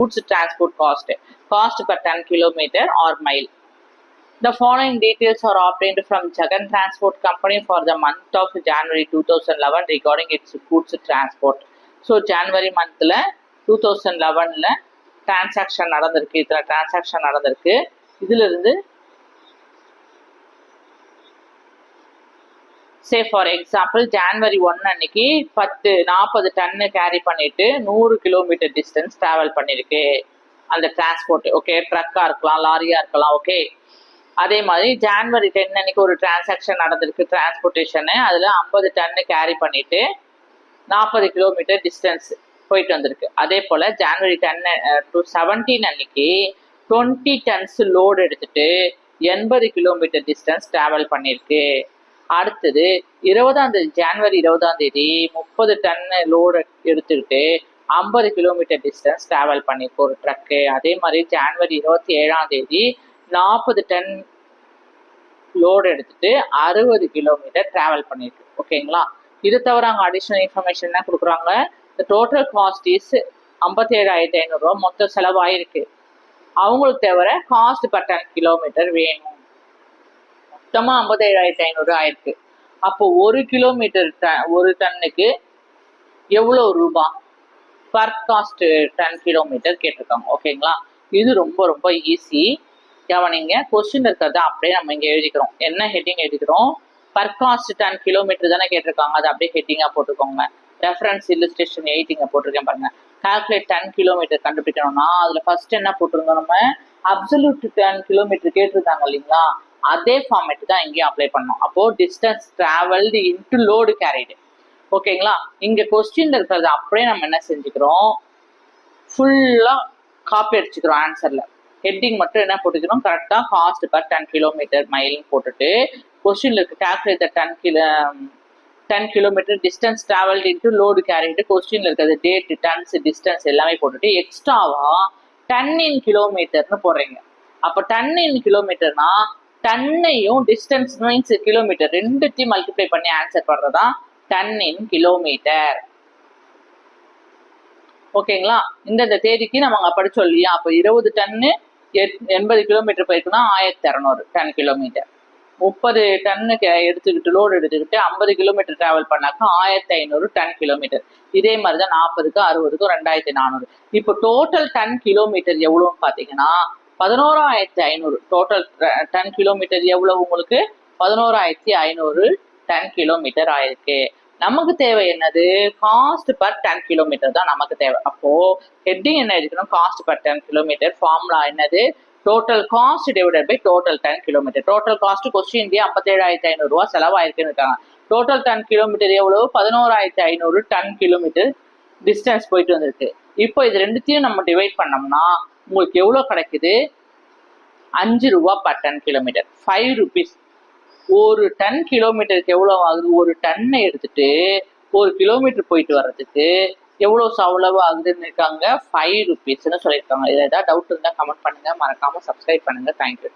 goods transport cost per 10 kilometer or mile. The following details are obtained from Jagan Transport Company for the month of January 2011 regarding its goods transport. So January monthல 2011ல transaction நடந்திருக்கு, இத்தனை transaction நடந்திருக்கு. இதுல இருந்து say for example January 1 அன்னைக்கு 40 டன்னு carry பண்ணிட்டு 100 kilometre distance travel பண்ணிருக்கு அந்த டிரான்ஸ்போர்ட். ஓகே, ட்ரக்கா இருக்கலாம், லாரியா இருக்கலாம். ஓகே, அதே மாதிரி ஜான்வரி 10 அன்னைக்கு ஒரு டிரான்சாக்ஷன் நடந்திருக்கு டிரான்ஸ்போர்ட்டேஷனு. அதில் 50 டன்னு கேரி பண்ணிட்டு 40 கிலோமீட்டர் டிஸ்டன்ஸ் போயிட்டு வந்திருக்கு. அதே போல் ஜான்வரி 10 to 17 அன்னைக்கு 20 டன்ஸ் லோடு எடுத்துட்டு 80 கிலோமீட்டர் டிஸ்டன்ஸ் டிராவல் பண்ணியிருக்கு. அடுத்தது ஜான்வரி 20 30 டன்னு லோடு எடுத்துக்கிட்டு 50 கிலோமீட்டர் டிஸ்டன்ஸ் டிராவல் பண்ணியிருக்கு ஒரு ட்ரக்கு. அதே மாதிரி ஜான்வரி 27 40 டன் லோடு எடுத்துட்டு 60 கிலோமீட்டர் டிராவல் பண்ணியிருக்கு. ஓகேங்களா, இது தவிர அங்கே அடிஷ்னல் இன்ஃபர்மேஷன் என்ன கொடுக்குறாங்க, இந்த டோட்டல் காஸ்ட் இஸ் 57,500 ரூபா மொத்த செலவாயிருக்கு. அவங்களுக்கு தவிர காஸ்ட் பர் டன் கிலோமீட்டர் வேணும். மொத்தமாக 57,500 ஆயிருக்கு. அப்போ ஒரு கிலோமீட்டர் ஒரு டன்னுக்கு எவ்வளோ ரூபா பர் காஸ்ட் டன் கிலோமீட்டர் கேட்டிருக்காங்க. ஓகேங்களா, இது ரொம்ப ரொம்ப ஈஸி. கவனிங்க, கொஸ்டின் இருக்கிறத அப்படியே நம்ம இங்கே எழுதிக்கிறோம். என்ன ஹெட்டிங் எழுதிக்கிறோம், பர் காஸ்ட் டன் கிலோமீட்டர் தானே கேட்டிருக்காங்க, அதை அப்படியே ஹெட்டிங்காக போட்டுக்கோங்க. ரெஃபரன்ஸ் இல்லுஸ்ட்ரேஷன் 8 இங்கே போட்டிருக்கேன் பாருங்க. கால்குலேட் 10 கிலோமீட்டர் கண்டுபிடிக்கணும்னா அதில் ஃபர்ஸ்ட் என்ன போட்டிருந்தோம், நம்ம அப்சல்யூட் 10 கிலோமீட்டர் கேட்டிருந்தாங்க இல்லைங்களா, அதே ஃபார்மேட் தான் இங்கேயும் அப்ளை பண்ணோம். அப்போ distance travelled into load carried. ஓகேங்களா, இங்கே கொஸ்டின்ல இருக்கிறத அப்படியே நம்ம என்ன செஞ்சுக்கிறோம், ஃபுல்லாக காப்பி அடிச்சுக்கிறோம். ஆன்சரில் ஹெட்டிங் மட்டும் என்ன போட்டுக்கிறோம், கரெக்டாக காஸ்ட் பர் 10 கிலோமீட்டர் மைல்னு போட்டுட்டு கொஸ்டின்ல இருக்கு calculate 10 kilometre distance travelled into load carried. கொஸ்டின்ல இருக்கிறது டேட், டன்ஸ், டிஸ்டன்ஸ் எல்லாமே போட்டுட்டு எக்ஸ்ட்ராவா 10 இன் கிலோமீட்டர்னு போடுறீங்க. அப்போ 10 இன் கிலோமீட்டர்னா டன்னையும் டிஸ்டன்ஸ் மீன்ஸ் கிலோமீட்டர் ரெண்டுத்தையும் மல்டிப்ளை பண்ணி ஆன்சர் பண்றதா 10 இன் கிலோமீட்டர். ஓகேங்களா, இந்த தேதிக்கு நம்ம அங்கே படிச்சோம் இல்லையா, அப்போ 20 டன்னு 80 கிலோமீட்டர் போயிருக்குன்னா 1200 டன் கிலோமீட்டர். 30 டன்னுக்கு எடுத்துக்கிட்டு லோடு எடுத்துக்கிட்டு 50 கிலோமீட்டர் டிராவல் பண்ணாக்கா 1500 டன் கிலோமீட்டர். இதே மாதிரி தான் 40க்கும் 60க்கும் 2400. இப்போ டோட்டல் டன் கிலோமீட்டர் எவ்வளோன்னு பார்த்தீங்கன்னா 11,500. டோட்டல் டன் கிலோமீட்டர் எவ்வளவு உங்களுக்கு, 11,500 டன் கிலோமீட்டர் ஆயிருக்கு. நமக்கு தேவை என்னது, காஸ்ட் பர் 10 கிலோமீட்டர் தான் நமக்கு தேவை. அப்போ ஹெட்டிங் என்ன எடுக்கணும், காஸ்ட் பர் 10 கிலோமீட்டர். ஃபார்முலா என்னது, total cost divided by total 10 kilometre. Total cost question 57,500 ரூபா செலவாயிருக்குன்னு இருக்காங்க. டோட்டல் 10 கிலோமீட்டர் எவ்வளவு, 11,500 டன் கிலோமீட்டர் டிஸ்டன்ஸ் போயிட்டு வந்திருக்கு. இப்போ இது ரெண்டுத்தையும் நம்ம டிவைட் பண்ணோம்னா உங்களுக்கு எவ்வளோ கிடைக்குது, 5 ரூபா பர் 10 கிலோமீட்டர், 5 rupees. ஒரு டன் கிலோமீட்டருக்கு எவ்வளோ ஆகுது, ஒரு டன்னை எடுத்துட்டு ஒரு கிலோமீட்டர் போயிட்டு வர்றதுக்கு எவ்வளோ செலவு ஆகுதுன்னு இருக்காங்க, 5 rupeesன்னு சொல்லியிருக்காங்க. இதில் ஏதாவது டவுட் இருந்தால் கமெண்ட் பண்ணுங்க, மறக்காம சப்ஸ்கிரைப் பண்ணுங்க. தேங்க்யூ.